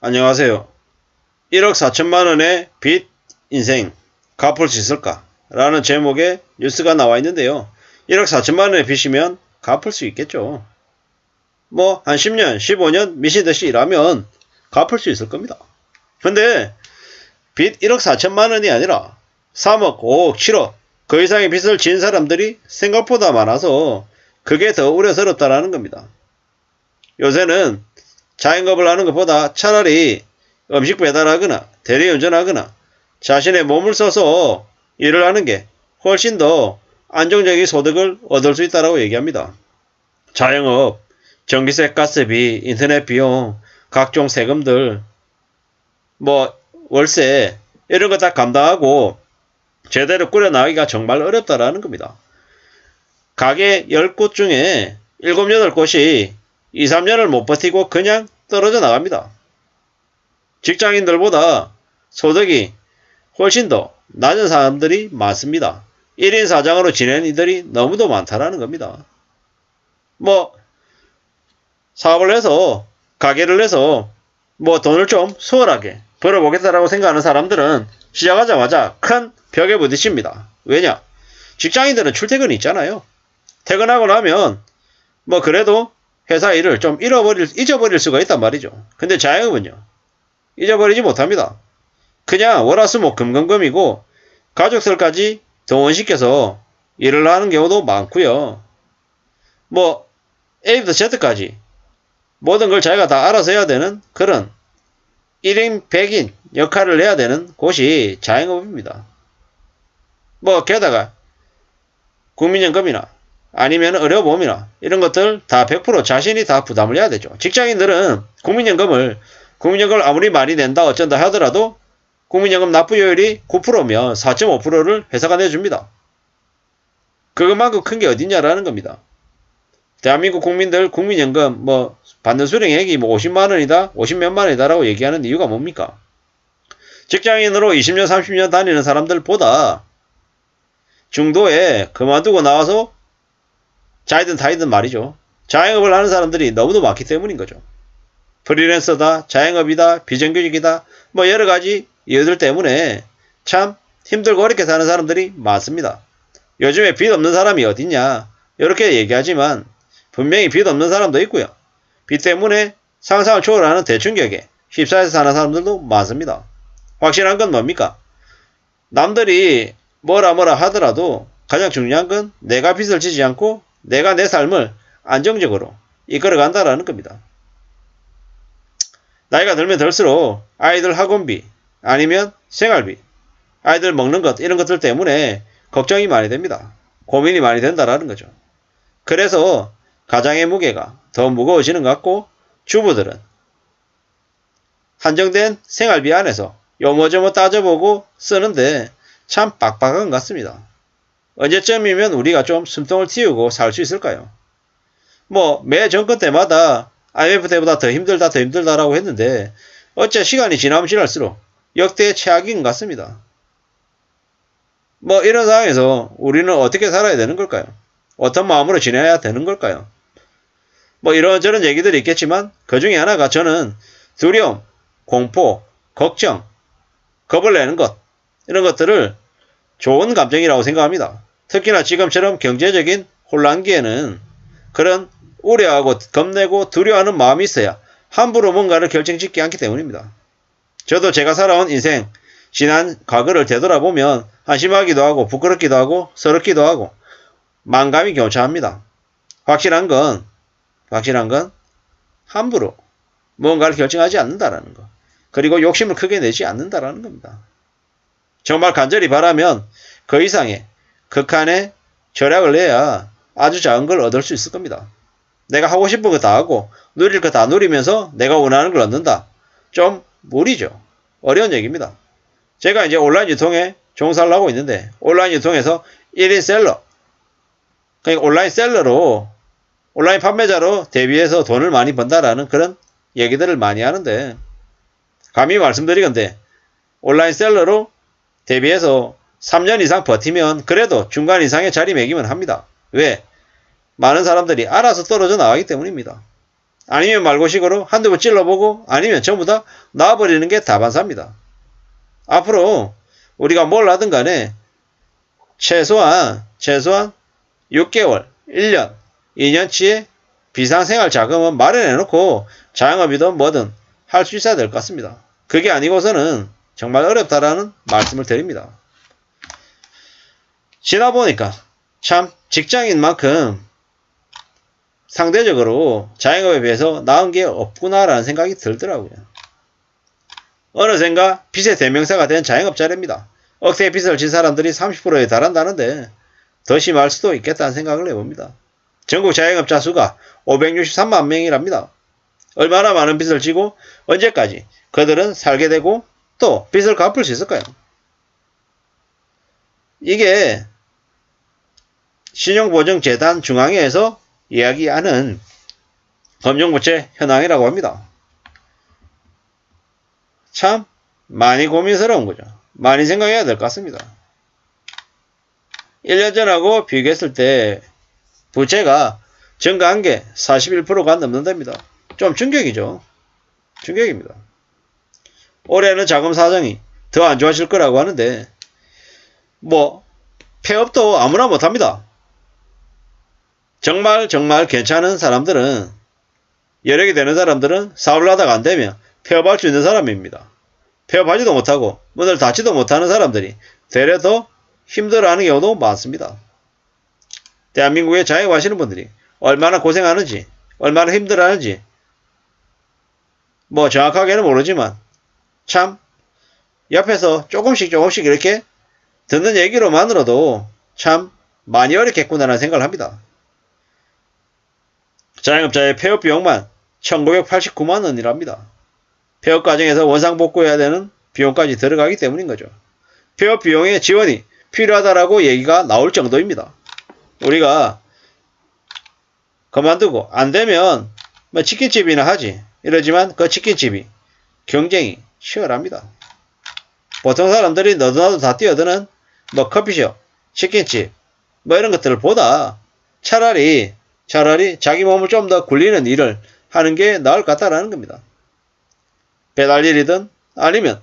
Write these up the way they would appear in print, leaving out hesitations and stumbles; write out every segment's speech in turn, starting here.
안녕하세요. 1억 4천만 원의 빚 인생 갚을 수 있을까? 라는 제목의 뉴스가 나와 있는데요. 1억 4천만 원의 빚이면 갚을 수 있겠죠. 한 10년, 15년 미시듯이 일하면 갚을 수 있을 겁니다. 근데 빚 1억 4천만 원이 아니라 3억, 5억, 7억 그 이상의 빚을 지은 사람들이 생각보다 많아서 그게 더 우려스럽다라는 겁니다. 요새는 자영업을 하는 것보다 차라리 음식 배달하거나 대리운전하거나 자신의 몸을 써서 일을 하는 게 훨씬 더 안정적인 소득을 얻을 수 있다고 얘기합니다. 자영업, 전기세, 가스비, 인터넷 비용, 각종 세금들, 월세 이런 거 다 감당하고 제대로 꾸려나가기가 정말 어렵다라는 겁니다. 가게 10곳 중에 7, 8곳이 2, 3년을 못 버티고 그냥 떨어져 나갑니다. 직장인들보다 소득이 훨씬 더 낮은 사람들이 많습니다. 1인 사장으로 지내는 이들이 너무도 많다라는 겁니다. 사업을 해서 가게를 해서 돈을 좀 수월하게 벌어보겠다라고 생각하는 사람들은 시작하자마자 큰 벽에 부딪힙니다. 왜냐? 직장인들은 출퇴근이 있잖아요. 퇴근하고 나면 그래도 회사 일을 좀 잊어버릴 수가 있단 말이죠. 근데 자영업은요, 잊어버리지 못합니다. 그냥 월화수목금금금이고 가족들까지 동원시켜서 일을 하는 경우도 많고요. A부터 Z까지 모든 걸 자기가 다 알아서 해야 되는 그런 1인 100인 역할을 해야 되는 곳이 자영업입니다. 게다가 국민연금이나 아니면 의료보험이나 이런 것들 다 100% 자신이 다 부담을 해야 되죠. 직장인들은 국민연금을 아무리 많이 낸다 어쩐다 하더라도 국민연금 납부율이 9%면 4.5%를 회사가 내줍니다. 그것만큼 큰 게 어딨냐라는 겁니다. 대한민국 국민들 국민연금 받는 수령액이 50만 원이다, 50몇만 원이다라고 얘기하는 이유가 뭡니까? 직장인으로 20년, 30년 다니는 사람들보다 중도에 그만두고 나와서 자이든 타이든 말이죠. 자영업을 하는 사람들이 너무도 많기 때문인 거죠. 프리랜서다, 자영업이다, 비정규직이다, 여러 가지 이유들 때문에 참 힘들고 어렵게 사는 사람들이 많습니다. 요즘에 빚 없는 사람이 어딨냐 이렇게 얘기하지만 분명히 빚 없는 사람도 있고요. 빚 때문에 상상을 초월하는 대충격에 휩싸여서 사는 사람들도 많습니다. 확실한 건 뭡니까? 남들이 뭐라 하더라도 가장 중요한 건 내가 빚을 지지 않고 내가 내 삶을 안정적으로 이끌어 간다라는 겁니다. 나이가 들면 들수록 아이들 학원비 아니면 생활비, 아이들 먹는 것 이런 것들 때문에 걱정이 많이 됩니다. 고민이 많이 된다라는 거죠. 그래서 가장의 무게가 더 무거워지는 것 같고 주부들은 한정된 생활비 안에서 요모저모 따져보고 쓰는데 참 빡빡한 것 같습니다. 언제쯤이면 우리가 좀 숨통을 틔우고 살 수 있을까요? 매 정권 때마다 IMF 때보다 더 힘들다라고 했는데 어째 시간이 지나면 지날수록 역대 최악인 것 같습니다. 이런 상황에서 우리는 어떻게 살아야 되는 걸까요? 어떤 마음으로 지내야 되는 걸까요? 이런저런 얘기들이 있겠지만 그 중에 하나가 저는 두려움, 공포, 걱정, 겁을 내는 것 이런 것들을 좋은 감정이라고 생각합니다. 특히나 지금처럼 경제적인 혼란기에는 그런 우려하고 겁내고 두려워하는 마음이 있어야 함부로 뭔가를 결정짓지 않기 때문입니다. 저도 제가 살아온 인생, 지난 과거를 되돌아보면 한심하기도 하고 부끄럽기도 하고 서럽기도 하고 만감이 교차합니다. 확실한 건 함부로 뭔가를 결정하지 않는다라는 거. 그리고 욕심을 크게 내지 않는다라는 겁니다. 정말 간절히 바라면 그 이상의 극한의 절약을 내야 아주 작은 걸 얻을 수 있을 겁니다. 내가 하고 싶은 거 다 하고 누릴 거 다 누리면서 내가 원하는 걸 얻는다. 좀 무리죠. 어려운 얘기입니다. 제가 이제 온라인 유통에 종사를 하고 있는데 온라인 유통에서 1인 셀러, 그러니까 온라인 셀러로 온라인 판매자로 대비해서 돈을 많이 번다라는 그런 얘기들을 많이 하는데 감히 말씀드리건대 온라인 셀러로 대비해서 3년 이상 버티면 그래도 중간 이상의 자리매김은 합니다. 왜? 많은 사람들이 알아서 떨어져 나가기 때문입니다. 아니면 말고식으로 한두 번 찔러보고 아니면 전부 다 놔버리는 게 다반사입니다. 앞으로 우리가 뭘 하든 간에 최소한 6개월, 1년, 2년치의 비상생활 자금은 마련해 놓고 자영업이든 뭐든 할 수 있어야 될 것 같습니다. 그게 아니고서는 정말 어렵다라는 말씀을 드립니다. 지나 보니까 참 직장인만큼 상대적으로 자영업에 비해서 나은 게 없구나라는 생각이 들더라고요. 어느샌가 빚의 대명사가 된 자영업자랍니다. 억세의 빚을 진 사람들이 30%에 달한다는데 더 심할 수도 있겠다는 생각을 해봅니다. 전국 자영업자 수가 563만 명이랍니다. 얼마나 많은 빚을 지고 언제까지 그들은 살게 되고 또 빚을 갚을 수 있을까요? 이게 신용보증재단 중앙회에서 이야기하는 금융부채 현황이라고 합니다. 참 많이 고민스러운 거죠. 많이 생각해야 될 것 같습니다. 1년 전하고 비교했을 때 부채가 증가한 게 41%가 넘는답니다. 좀 충격이죠. 충격입니다. 올해는 자금 사정이 더 안 좋아질 거라고 하는데 뭐 폐업도 아무나 못합니다. 정말 괜찮은 사람들은 여력이 되는 사람들은 사업을 하다가 안 되면 폐업할 수 있는 사람입니다. 폐업하지도 못하고 문을 닫지도 못하는 사람들이 되려 더 힘들어하는 경우도 많습니다. 대한민국에 자영업하시는 분들이 얼마나 고생하는지 얼마나 힘들어하는지 뭐 정확하게는 모르지만 참 옆에서 조금씩 이렇게 듣는 얘기로만으로도 참 많이 어렵겠구나라는 생각을 합니다. 자영업자의 폐업 비용만 1989만원이랍니다. 폐업 과정에서 원상복구해야 되는 비용까지 들어가기 때문인 거죠. 폐업 비용의 지원이 필요하다라고 얘기가 나올 정도입니다. 우리가 그만두고 안 되면 뭐 치킨집이나 하지 이러지만 그 치킨집이 경쟁이 치열합니다. 보통 사람들이 너도나도 다 뛰어드는 뭐 커피숍, 치킨집 뭐 이런 것들을 보다 차라리 자기 몸을 좀 더 굴리는 일을 하는 게 나을 것 같다라는 겁니다. 배달 일이든 아니면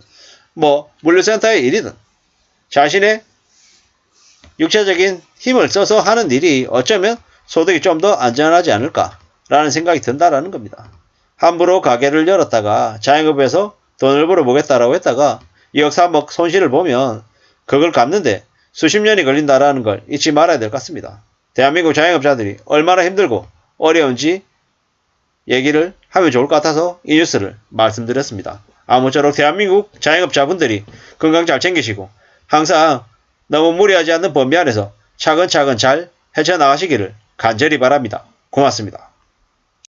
뭐 물류센터의 일이든 자신의 육체적인 힘을 써서 하는 일이 어쩌면 소득이 좀 더 안전하지 않을까라는 생각이 든다라는 겁니다. 함부로 가게를 열었다가 자영업에서 돈을 벌어보겠다라고 했다가 2억 3억 손실을 보면 그걸 갚는데 수십 년이 걸린다라는 걸 잊지 말아야 될 것 같습니다. 대한민국 자영업자들이 얼마나 힘들고 어려운지 얘기를 하면 좋을 것 같아서 이 뉴스를 말씀드렸습니다. 아무쪼록 대한민국 자영업자분들이 건강 잘 챙기시고 항상 너무 무리하지 않는 범위 안에서 차근차근 잘 헤쳐나가시기를 간절히 바랍니다. 고맙습니다.